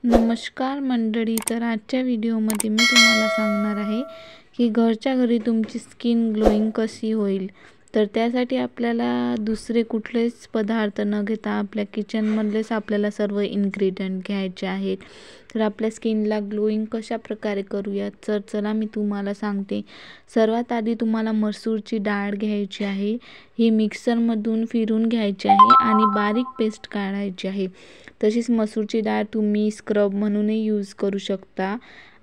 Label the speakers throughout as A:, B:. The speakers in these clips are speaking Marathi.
A: नमस्कार मंडळी, तर आजच्या व्हिडिओमध्ये मी तुम्हाला सांगणार आहे की घरच्या घरी तुमची स्किन ग्लोइंग कशी होईल। तर त्यासाठी आपल्याला दुसरे कुठलेच पदार्थ न घेता आपल्या किचनमधलेच आपल्याला सर्व इन्ग्रेडियंट घ्यायचे आहेत। तर आपल्या स्किनला ग्लोइंग कशा प्रकारे करूया, तर चला मी तुम्हाला सांगते। सर्वात आधी तुम्हाला मसूरची डाळ घ्यायची आहे। ही मिक्सरमधून फिरून घ्यायची आहे आणि बारीक पेस्ट काढायची आहे। तशीच मसूरची डाळ तुम्ही स्क्रब म्हणूनही यूज करू शकता।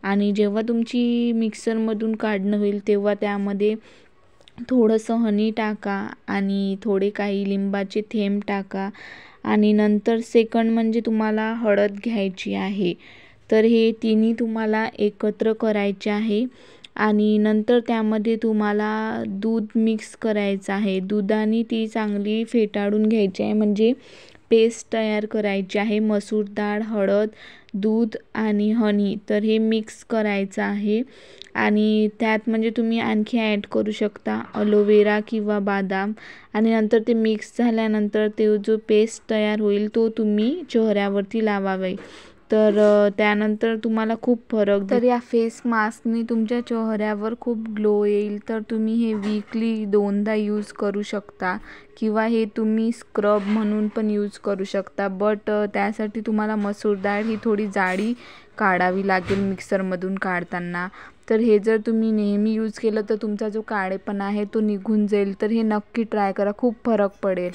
A: आणि जेव्हा तुमची मिक्सरमधून काढणं होईल तेव्हा त्यामध्ये थोडंसं हनी टाका आणि थोडे काही लिंबाचे थेंब टाका आणि नंतर सेकंड म्हणजे तुम्हाला हळद घ्यायची आहे। तर हे तिन्ही तुम्हाला एकत्र करायचे आहे आणि नंतर त्यामध्ये तुम्हाला दूध मिक्स करायचं आहे। दुधाने ती चांगली फेटाळून घ्यायची आहे, म्हणजे पेस्ट तयार करायची आहे। मसूर डाळ, हळद, दूध आणि हनी, तर हे मिक्स करायचं आहे। आणि त्यात म्हणजे तुम्ही आणखी ॲड करू शकता अलोवेरा किंवा बदाम। आणि नंतर ते मिक्स झाल्यानंतर ते जो पेस्ट तयार होईल तो तुम्ही चेहऱ्यावरती लावावे। तर त्यानंतर तुम्हाला खूप फरक तर या फेस मास्कने तुमच्या चेहऱ्यावर खूप ग्लो येईल। तर तुम्ही हे वीकली 2दा यूज करू शकता किंवा हे तुम्ही स्क्रब म्हणून पण यूज करू शकता। बट त्यासाठी तुम्हाला मसूर डाळ ही थोडी जाडी काढावी लागेल मिक्सरमधून काढताना। तर हे जर तुम्ही नेहमी यूज केलं तर तुमचा जो काळेपणा आहे तो निघून जाईल। तर हे नक्की ट्राय करा, खूप फरक पडेल।